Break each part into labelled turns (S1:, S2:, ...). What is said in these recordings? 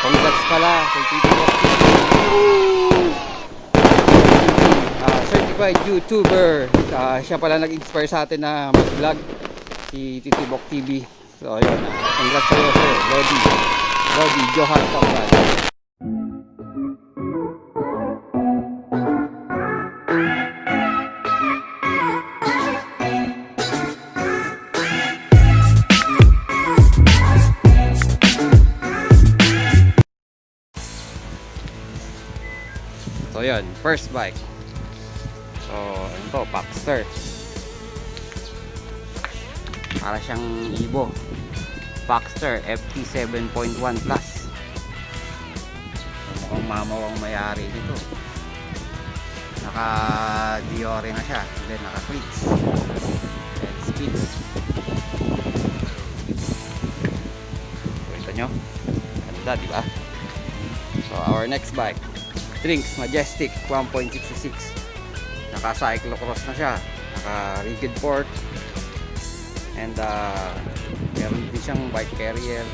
S1: congrats pala kay Tito Bok TV. Certified YouTuber. Siya pala nag-inspire sa atin na mag-vlog, si Tito Bok TV. So ayun, congrats sa'yo sir, Lodi Johan Pagban. So yun, first bike. So ano to, Paxter. Para siyang Evo. Paxter FT 7.1 Plus. Mukhang mamawang may-ari nito. Naka Diore na siya. Then naka cleats. Then speed. Ito nyo. Ganda, diba? So our next bike, Drinks Majestic 1.66. Naka cyclocross na siya. Naka rigid fork. And meron din siyang bike carrier.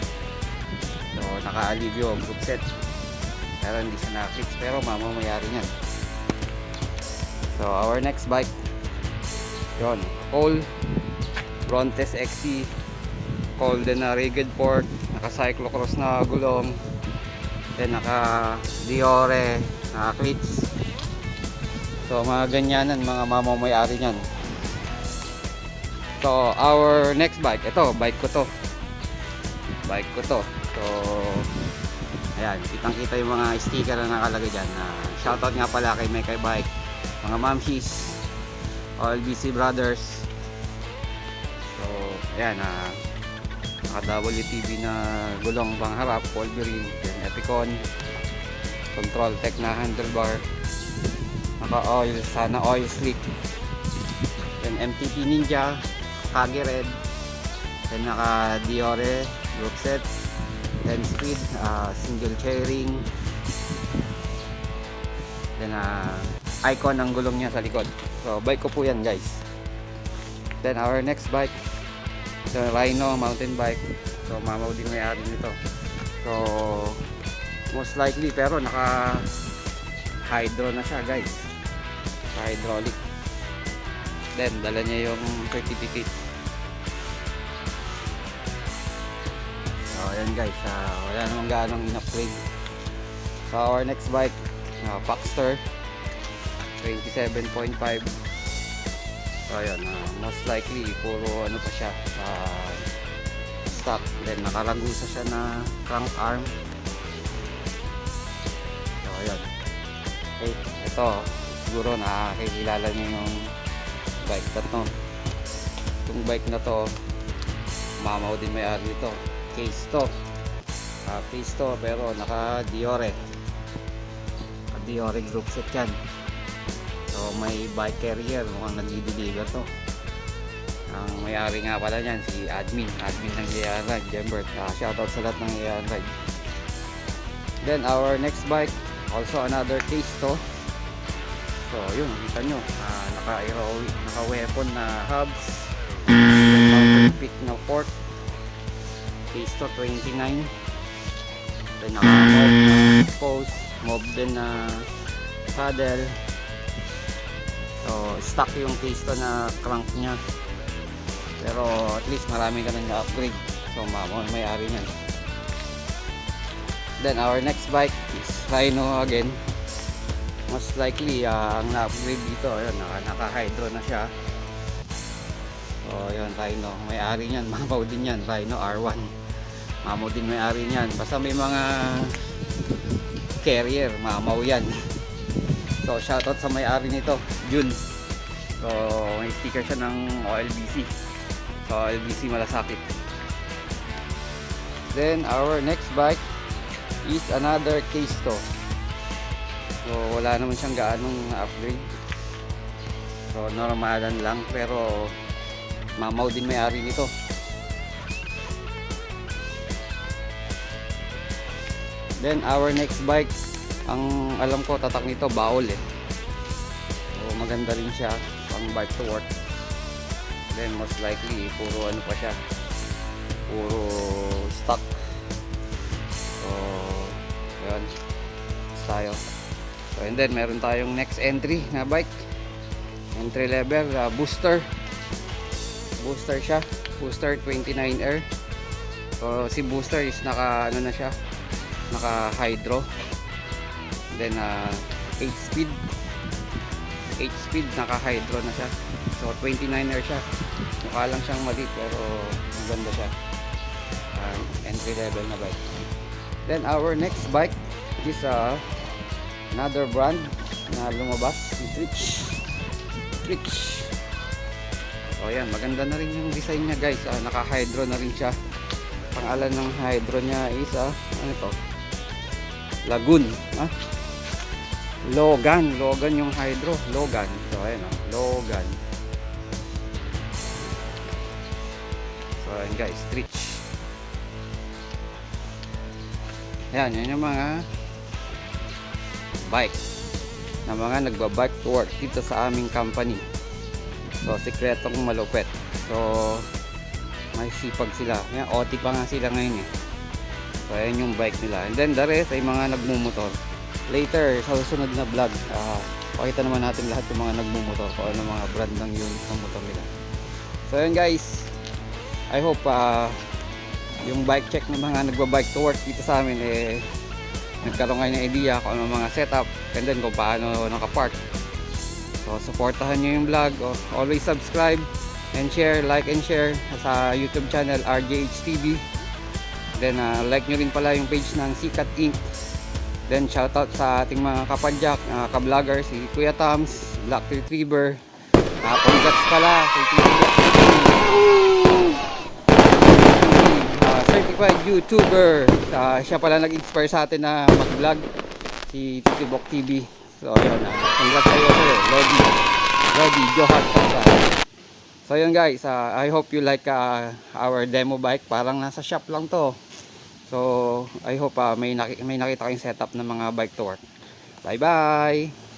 S1: So naka Alivio group set. Pero hindi siya naka-fix, pero mamamayari niyan. So our next bike, yun, Cole Brontes XC. Cole din na rigid fork. Naka cyclocross na gulong. Then naka Diore, naka cleats. So mga ganyanan, mga mamamayari niyan. So our next bike, ito bike ko to. So ayan, kitang kita yung mga sticker na nakalagay dyan. Shoutout nga pala kay Mekay Bike, mga mamshis, all BC Brothers. So ayan, naka WTV na gulong pangharap, Wolverine, then Epicon, Control Tech na handlebar, naka oil, sana oil slick, then MTT Ninja, Kage Red, then naka Diore group set, then speed, single chairing, then icon ang gulong niya sa likod. So bike ko po yan guys. Then our next bike, the Rhino mountain bike. So mamaw din may-ari nito. So most likely, pero naka hydro na siya guys, hydraulic. Then dala niya yung certificate. So ayan guys, wala namang gaanong in-upgrade. So our next bike, Paxter 27.5. So ayan, most likely puro ano pa siya, stock. Then nakaragusa siya na crank arm. So ayan, okay, ito siguro nakakilala niyo yung bike na to. Itong bike na to, mamaw din may-ari nito. Case to, case to, pero naka Diore, Diore group set yan. So may bike carrier, mukhang nag-deliver to. Ang may-ari nga pala niyan si admin ng Ayan Ride, Jembert. Shoutout sa lahat ng Ayan Ride. Then our next bike, also another case to. So yun, kita nyo, naka weapon na hubs, mountain peak na fork, case to 29. Then naka mob na post, mob din na saddle. So stock yung case to na crank nya, pero at least marami ka nang na-upgrade. So may-ari niyan. Then our next bike is Rhino again. Most likely ang na-upgrade dito, ayun, naka-hydro na siya. So ayun, Rhino, may-ari niyan, mamaw din yan, Rhino R1. Mamaw din may-ari niyan. Basta may mga carrier, mamaw yan. So shoutout sa may-ari nito, Jun. So may sticker siya ng OLBC. So OLBC Malasakit. Then our next bike is another case to. So wala naman siyang gaanong upgrade. So normalan lang, pero mamaw din may-ari nito. Then our next bike, ang alam ko tatak nito baol eh. So maganda rin siya pang bike to work. Then most likely puro ano pa siya, puro stock. So tayo. So and then meron tayong next entry na bike, entry level, booster siya, booster 29R. So si booster is naka ano na siya, naka hydro, then 8 speed naka hydro na siya. So 29R siya, mukha lang siyang maliit pero maganda siya. Entry level na bike. Then our next bike is another brand na lumabas, si Trich. So ayan, maganda na rin yung design niya guys. Naka hydro na rin siya. Pangalan ng hydro niya is ano to? Lagoon, Logan yung hydro, Logan. So ayan, Logan. So ayan guys, Trich. Yan yung mga bike na mga nagbabike to work dito sa aming company. So sikretong malupet. So may sipag sila. Yan, OT pa nga sila ngayon eh. So ayan yung bike nila. And then the rest ay mga nagmumotor. Later sa susunod na vlog, pakita naman natin lahat yung mga nagmumotor, kung ano mga brand ng unit ng motor nila. So ayan guys, I hope yung bike check ng mga nagbabike to work dito sa amin nagkaroon kayo ng idea kung ano mga setup, and then kung paano nakapark. So supportahan nyo yung vlog. Always subscribe and share, like and share sa YouTube channel RJH TV. Then like nyo rin pala yung page ng Sikat Inc. Then shoutout sa ating mga kapadyak, ka-vlogger, si Kuya Tams, Black Retriever. Congrats pala kay Black certified YouTuber. Siya pala nag-inspire sa atin na mag-vlog, si Titibok TV. So ayun, congrats sa iyo sir, Lodi Johan. So ayun guys, I hope you like our demo bike. Parang nasa shop lang to. So I hope may nakita kayong setup ng mga bike to work. Bye bye.